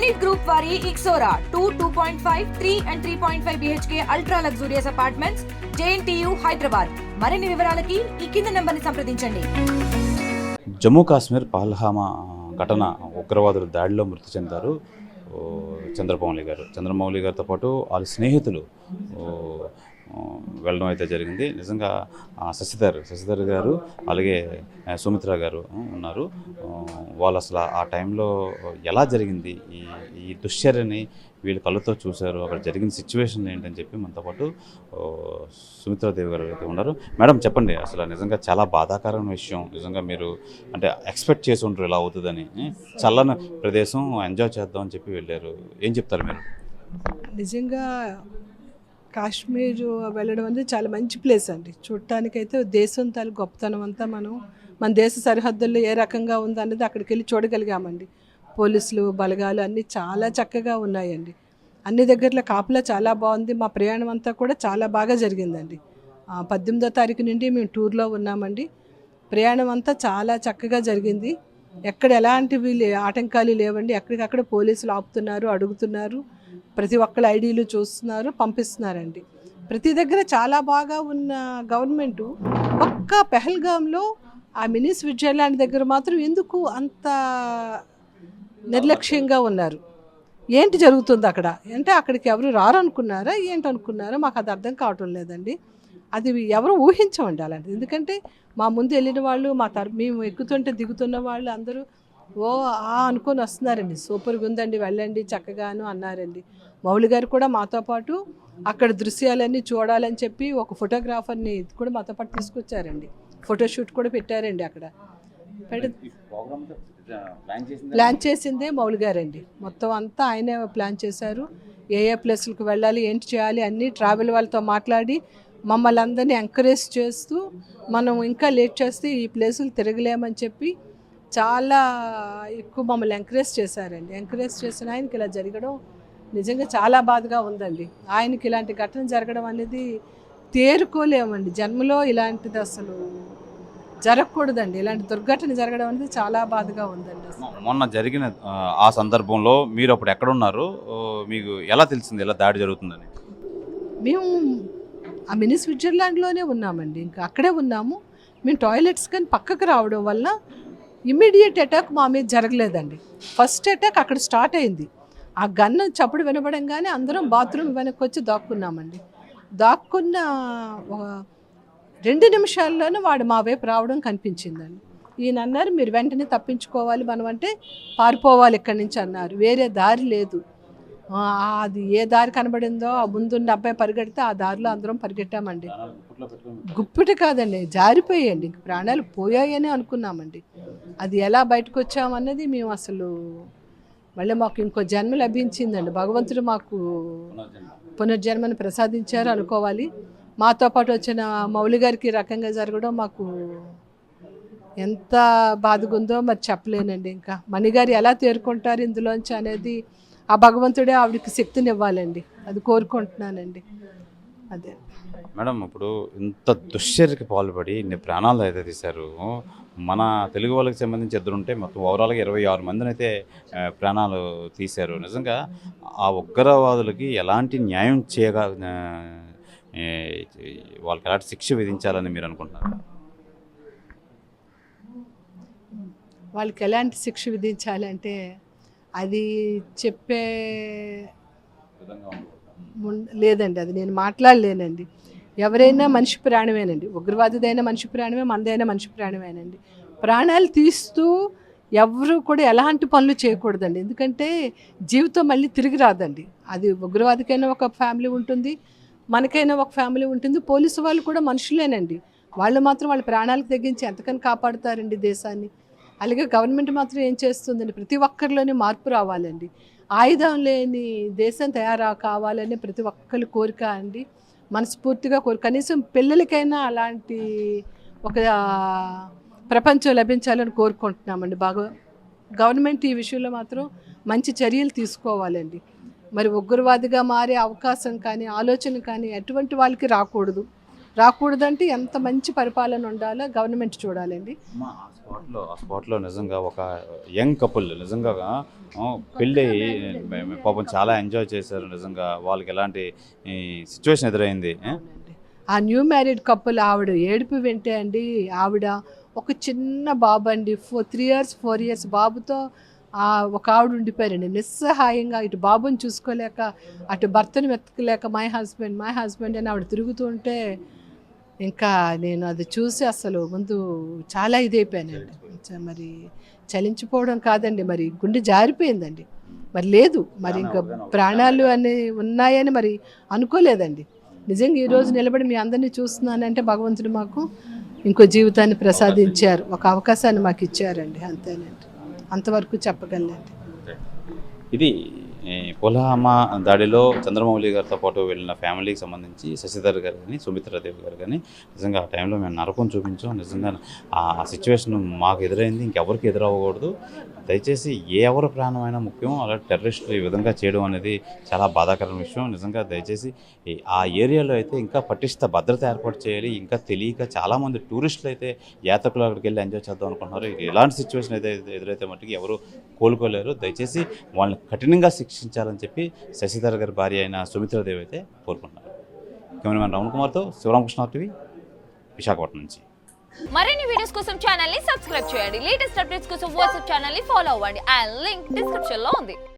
Zenith Group వారి Ixora 2.5, 3 and 3.5 BHK ultra luxurious apartments JNTU Hyderabad. మరిన్ని వివరాలకి ఈ కింద నంబర్ని సంప్రదించండి. జమ్మూ కాశ్మీర్ పహల్గామా ఘటన ఉగ్రవాదుల దాడిలో మృతి చెందారు చంద్రమౌళి గారితో పాటు వాళ్ళ స్నేహితులు వెళ్ళడం అయితే జరిగింది. నిజంగా శశిధర్ గారు అలాగే సుమిత్ర గారు ఉన్నారు. వాళ్ళు అసలు ఆ టైంలో ఎలా జరిగింది ఈ దుశ్చర్యని వీళ్ళు కళ్ళతో చూశారు, అక్కడ జరిగిన సిచ్యువేషన్ ఏంటని చెప్పి మనతో పాటు సుమిత్రాదేవి గారు అయితే ఉన్నారు. మేడం చెప్పండి, అసలు నిజంగా చాలా బాధాకరమైన విషయం. నిజంగా మీరు అంటే ఎక్స్పెక్ట్ చేసి ఉంటారు ఇలా అవుతుందని. చల్లని ప్రదేశం ఎంజాయ్ చేద్దాం అని చెప్పి వెళ్ళారు. ఏం చెప్తారు మీరు? నిజంగా కాశ్మీర్ వెళ్ళడం అనేది చాలా మంచి ప్లేస్ అండి. చూడటానికైతే దేశం తాలూ గొప్పతనం అంతా మన దేశ సరిహద్దుల్లో ఏ రకంగా ఉందన్నది అక్కడికి వెళ్ళి చూడగలిగామండి. పోలీసులు బలగాలు అన్నీ చాలా చక్కగా ఉన్నాయండి. అన్ని దగ్గరలో కాపులా చాలా బాగుంది. మా ప్రయాణం అంతా కూడా చాలా బాగా జరిగిందండి. 18వ తారీఖు నుండి మేము టూర్లో ఉన్నామండి. ప్రయాణం అంతా చాలా చక్కగా జరిగింది. ఎక్కడ ఎలాంటివి ఆటంకాలు లేవండి. ఎక్కడికక్కడ పోలీసులు ఆపుతున్నారు, అడుగుతున్నారు, ప్రతి ఒక్కళ్ళ ఐడీలు చూస్తున్నారు, పంపిస్తున్నారండి. ప్రతి దగ్గర చాలా బాగా ఉన్న గవర్నమెంటు ఒక్క పెహల్గాంలో ఆ మినీ స్విట్జర్లాండ్ దగ్గర మాత్రం ఎందుకు అంత నిర్లక్ష్యంగా ఉన్నారు? ఏంటి జరుగుతుంది అక్కడ? అంటే అక్కడికి ఎవరు రారనుకున్నారా ఏంటనుకున్నారా? మాకు అది అర్థం కావటం లేదండి. అది ఎవరు ఊహించమండి అలాంటిది. ఎందుకంటే మా ముందు వెళ్ళిన వాళ్ళు మేము ఎక్కుతుంటే దిగుతున్న వాళ్ళు అందరూ అనుకొని వస్తున్నారండి. సూపర్గా ఉందండి, వెళ్ళండి చక్కగాను అన్నారండి. మౌలి గారు కూడా మాతో పాటు అక్కడ దృశ్యాలన్నీ చూడాలని చెప్పి ఒక ఫోటోగ్రాఫర్ని కూడా మాతో పాటు తీసుకొచ్చారండి. ఫోటోషూట్ కూడా పెట్టారండి. అక్కడ ప్లాన్ చేసిందే మౌలి గారండి. మొత్తం అంతా ఆయనే ప్లాన్ చేశారు. ఏ ప్లేసులకు వెళ్ళాలి, ఏంటి చేయాలి అన్నీ ట్రావెల్ వాళ్ళతో మాట్లాడి మమ్మల్ని అందరినీ ఎంకరేజ్ చేస్తూ, మనం ఇంకా లేట్ చేస్తే ఈ ప్లేసులు తిరగలేమని చెప్పి చాలా ఎక్కువ మమ్మల్ని ఎంకరేజ్ చేశారండి. ఎంకరేజ్ చేసిన ఆయనకి ఇలా జరగడం నిజంగా చాలా బాధగా ఉందండి. ఆయనకి ఇలాంటి ఘటన జరగడం అనేది తేరుకోలేమండి. జన్మలో ఇలాంటిది అసలు జరగకూడదండి. ఇలాంటి దుర్ఘటన జరగడం అనేది చాలా బాధగా ఉందండి. మొన్న జరిగిన ఆ సందర్భంలో మీరు అప్పుడు ఎక్కడున్నారు? మీకు ఎలా తెలిసింది ఇలా దాడి జరుగుతుందని? మేము ఆ మినీ స్విట్జర్లాండ్లోనే ఉన్నామండి. ఇంకా అక్కడే ఉన్నాము. మేము టాయిలెట్స్ కానీ పక్కకు రావడం వల్ల ఇమ్మీడియట్ అటాక్ మా మీద జరగలేదండి. ఫస్ట్ అటాక్ అక్కడ స్టార్ట్ అయింది. ఆ గన్ను చప్పుడు వినబడంగానే అందరం బాత్రూమ్ వెనక్కి వచ్చి దాక్కున్నామండి. దాక్కున్న 2 నిమిషాల్లోనే వాడు మా వైపు రావడం కనిపించిందండి. ఈయన అన్నారు, మీరు వెంటనే తప్పించుకోవాలి, మనం అంటే పారిపోవాలి ఇక్కడి నుంచి అన్నారు. వేరే దారి లేదు. అది ఏ దారి కనబడిందో ఆ ముందున్న అబ్బాయి పరిగెడితే ఆ దారిలో అందరం పరిగెట్టామండి. గుప్పిటి కాదండి, జారిపోయాయండి. ఇంక ప్రాణాలు పోయాయని అనుకున్నామండి. అది ఎలా బయటకు వచ్చామన్నది మేము అసలు మళ్ళీ మాకు ఇంకో జన్మ లభించిందండి. భగవంతుడు మాకు పునర్జన్మను ప్రసాదించారు అనుకోవాలి. మాతో పాటు వచ్చిన మౌలి గారికి రకంగా జరగడం మాకు ఎంత బాధగా ఉందో మరి చెప్పలేనండి. ఇంకా మణిగారు ఎలా తేరుకుంటారు ఇందులోంచి అనేది ఆ భగవంతుడే ఆవిడకి శక్తిని ఇవ్వాలండి. అది కోరుకుంటున్నానండి. అదే మేడం, ఇప్పుడు ఇంత దుశ్చర్యకి పాల్పడి ఇన్ని ప్రాణాలు అయితే తీశారు. మన తెలుగు వాళ్ళకి సంబంధించి ఉంటే మొత్తం ఓవరాల్గా 26 మందిని అయితే ప్రాణాలు తీశారు. నిజంగా ఆ ఉగ్రవాదులకి ఎలాంటి న్యాయం వాళ్ళకి ఎలాంటి శిక్ష విధించాలని మీరు అనుకుంటున్నారు? వాళ్ళకి ఎలాంటి శిక్ష విధించాలంటే అది చెప్పే లేదండి. అది నేను మాట్లాడలేనండి. ఎవరైనా మనిషి ప్రాణమేనండి. ఉగ్రవాదిదైనా మనిషి ప్రాణమే, మనదైనా మనిషి ప్రాణమేనండి. ప్రాణాలు తీస్తూ ఎవరు కూడా ఎలాంటి పనులు చేయకూడదండి. ఎందుకంటే జీవితం మళ్ళీ తిరిగి రాదండి. అది ఉగ్రవాదికైనా ఒక ఫ్యామిలీ ఉంటుంది, మనకైనా ఒక ఫ్యామిలీ ఉంటుంది. పోలీసు వాళ్ళు కూడా మనుషులేనండి. వాళ్ళు మాత్రం వాళ్ళ ప్రాణాలకు తెగించి ఎంతకని కాపాడుతారండి దేశాన్ని. అలాగే గవర్నమెంట్ మాత్రం ఏం చేస్తుందండి, ప్రతి ఒక్కరిలోనే మార్పు రావాలండి. ఆయుధం లేని దేశం కావాలని ప్రతి ఒక్కరి కోరిక అండి. మనస్ఫూర్తిగా కనీసం పిల్లలకైనా అలాంటి ఒక ప్రపంచం లభించాలని కోరుకుంటున్నామండి. గవర్నమెంట్ ఈ విషయంలో మాత్రం మంచి చర్యలు తీసుకోవాలండి. మరి ఉగ్రవాదిగా మారే అవకాశం కానీ ఆలోచన కానీ ఎటువంటి వాళ్ళకి రాకూడదు. రాకూడదంటే ఎంత మంచి పరిపాలన ఉండాలో గవర్నమెంట్ చూడాలండి. ఆ స్పాట్లో నిజంగా ఒక యంగ్ కపుల్ నిజంగా పెళ్ళి పాపం చాలా ఎంజాయ్ చేశారు. నిజంగా వాళ్ళకి ఎలాంటి సిచ్యువేషన్ ఎదురైంది. ఆ న్యూ మ్యారీడ్ కపుల్ ఆవిడ ఏడుపు వింటే అండి, ఆవిడ ఒక చిన్న బాబు అండి, 4 years బాబుతో ఒక ఆవిడ ఉండిపోయారండి నిస్సహాయంగా. ఇటు బాబుని చూసుకోలేక అటు భర్తను వెతకలేక మై హస్బెండ్ అని ఆవిడ తిరుగుతూ ఉంటే ఇంకా నేను అది చూసి అసలు ముందు చాలా ఇదైపోయానండి. మరి చలించిపోవడం కాదండి, మరి గుండె జారిపోయిందండి. మరి లేదు, మరి ఇంకా ప్రాణాలు అని ఉన్నాయని మరి అనుకోలేదండి. నిజంగా ఈరోజు నిలబడి మీ అందరినీ చూస్తున్నానంటే భగవంతుడు మాకు ఇంకో జీవితాన్ని ప్రసాదించారు, ఒక అవకాశాన్ని మాకు ఇచ్చారండి, అంతేనండి. అంతవరకు చెప్పగలండి. ఇది పుల్వామా దాడిలో చంద్రమౌళి గారితో పాటు వెళ్ళిన ఫ్యామిలీకి సంబంధించి శశిధర్ గారు కానీ సుమిత్రాదేవి గారు కానీ నిజంగా ఆ టైంలో మేము నరకం చూపించాం. నిజంగా ఆ సిచ్యువేషన్ మాకు ఎదురైంది, ఇంకెవరికి ఎదురవ్వకూడదు. దయచేసి ఎవరి ప్రాణమైనా ముఖ్యం. అలా టెర్రరిస్టులు ఈ విధంగా చేయడం అనేది చాలా బాధాకరమైన విషయం. నిజంగా దయచేసి ఆ ఏరియాలో అయితే ఇంకా పటిష్ట భద్రత ఏర్పాటు చేయాలి. ఇంకా తెలియక చాలామంది టూరిస్టులు అయితే యాత్రికులు అక్కడికి వెళ్ళి ఎంజాయ్ చేద్దాం అనుకుంటున్నారు. ఎలాంటి సిచ్యువేషన్ అయితే ఎదురైతే మట్టుకు ఎవరు కోలుకోలేరు. దయచేసి వాళ్ళని కఠినంగా శిక్షించాలని చెప్పి శశిధర్ గారి భార్య అయిన సుమిత్రాదేవి అయితే కోరుకుంటున్నారు. కెమెరామెన్ రమణ కుమార్తో శివరామకృష్ణ టీవీ, విశాఖపట్నం నుంచి. మరిన్ని వీడియోస్ కోసం ఛానల్ ని సబ్స్క్రైబ్ చేయండి. లేటెస్ట్ అప్డేట్స్ కోసం వాట్సాప్ ఛానల్ ని ఫాలో అవ్వండి. ఆ లింక్ డిస్క్రిప్షన్ లో ఉంది.